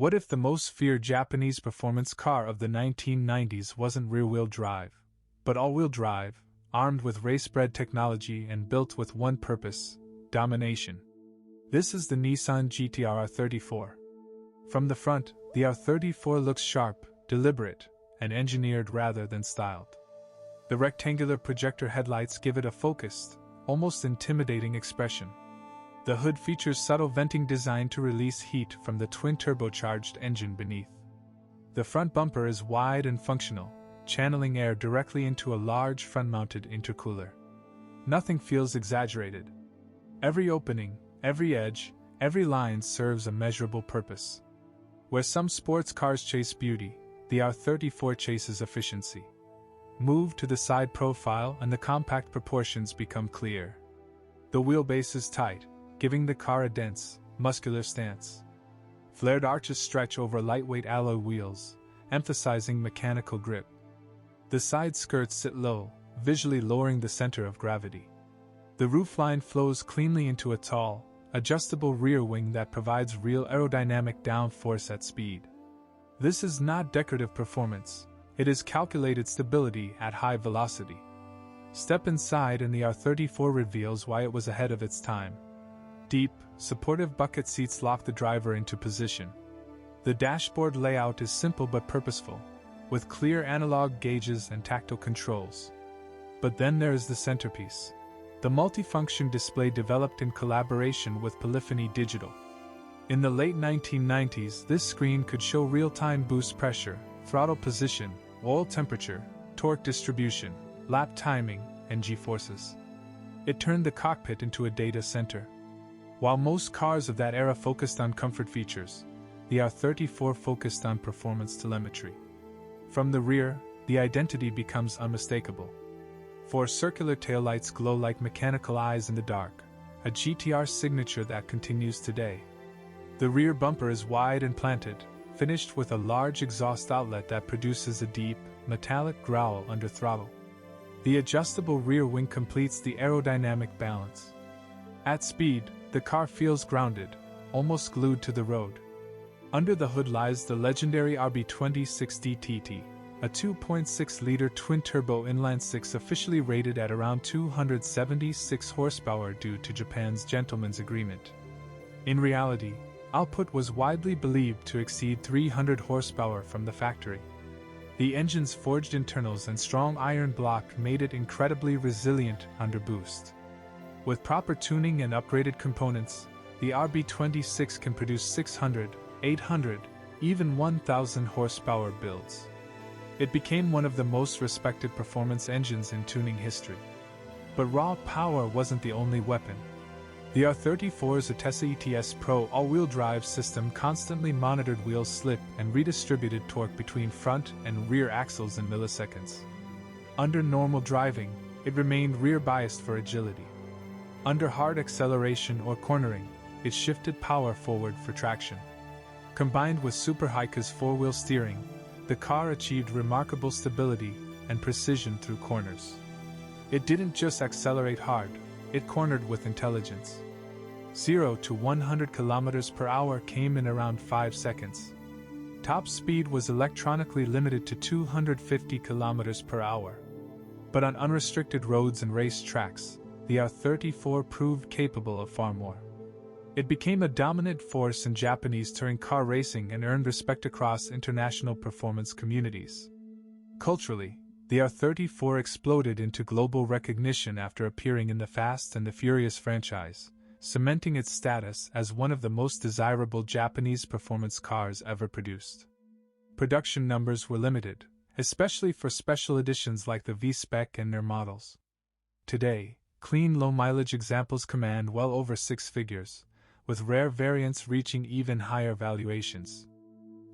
What if the most feared Japanese performance car of the 1990s wasn't rear-wheel drive, but all-wheel drive, armed with race-bred technology and built with one purpose: domination? This is the Nissan GT-R R34. From the front, the R34 looks sharp, deliberate, and engineered rather than styled. The rectangular projector headlights give it a focused, almost intimidating expression. The hood features subtle venting designed to release heat from the twin-turbocharged engine beneath. The front bumper is wide and functional, channeling air directly into a large front-mounted intercooler. Nothing feels exaggerated. Every opening, every edge, every line serves a measurable purpose. Where some sports cars chase beauty, the R34 chases efficiency. Move to the side profile and the compact proportions become clear. The wheelbase is tight, giving the car a dense, muscular stance. Flared arches stretch over lightweight alloy wheels, emphasizing mechanical grip. The side skirts sit low, visually lowering the center of gravity. The roofline flows cleanly into a tall, adjustable rear wing that provides real aerodynamic downforce at speed. This is not decorative performance, it is calculated stability at high velocity. Step inside and the R34 reveals why it was ahead of its time. Deep, supportive bucket seats lock the driver into position. The dashboard layout is simple but purposeful, with clear analog gauges and tactile controls. But then there is the centerpiece. The multifunction display developed in collaboration with Polyphony Digital. In the late 1990s, this screen could show real-time boost pressure, throttle position, oil temperature, torque distribution, lap timing, and G-forces. It turned the cockpit into a data center. While most cars of that era focused on comfort features, the R34 focused on performance telemetry. From the rear, the identity becomes unmistakable. Four circular taillights glow like mechanical eyes in the dark, a GT-R signature that continues today. The rear bumper is wide and planted, finished with a large exhaust outlet that produces a deep, metallic growl under throttle. The adjustable rear wing completes the aerodynamic balance. At speed, the car feels grounded, almost glued to the road. Under the hood lies the legendary RB26 DTT, a 2.6-liter twin-turbo inline-six officially rated at around 276 horsepower due to Japan's gentleman's agreement. In reality, output was widely believed to exceed 300 horsepower from the factory. The engine's forged internals and strong iron block made it incredibly resilient under boost. With proper tuning and upgraded components, the RB26 can produce 600, 800, even 1000 horsepower builds. It became one of the most respected performance engines in tuning history. But raw power wasn't the only weapon. The R34's ATTESA E-TS Pro all-wheel drive system constantly monitored wheel slip and redistributed torque between front and rear axles in milliseconds. Under normal driving, it remained rear-biased for agility. Under hard acceleration or cornering, it shifted power forward for traction. Combined with Super-HICAS four-wheel steering, the car achieved remarkable stability and precision through corners. It didn't just accelerate hard, it cornered with intelligence. 0 to 100 km per hour came in around 5 seconds. Top speed was electronically limited to 250 km per hour. But on unrestricted roads and race tracks, the R34 proved capable of far more. It became a dominant force in Japanese touring car racing and earned respect across international performance communities. Culturally, the R34 exploded into global recognition after appearing in the Fast and the Furious franchise, cementing its status as one of the most desirable Japanese performance cars ever produced. Production numbers were limited, especially for special editions like the V-Spec and near models. Today, clean low-mileage examples command well over 6 figures, with rare variants reaching even higher valuations.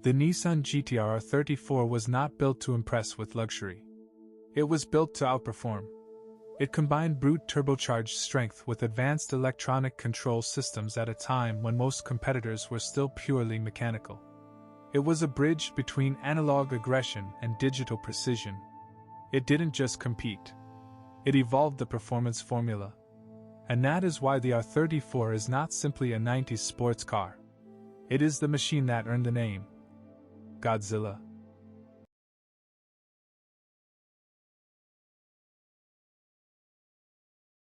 The Nissan GT-R R34 was not built to impress with luxury. It was built to outperform. It combined brute turbocharged strength with advanced electronic control systems at a time when most competitors were still purely mechanical. It was a bridge between analog aggression and digital precision. It didn't just compete. It evolved the performance formula. And that is why the R34 is not simply a 90s sports car. It is the machine that earned the name Godzilla.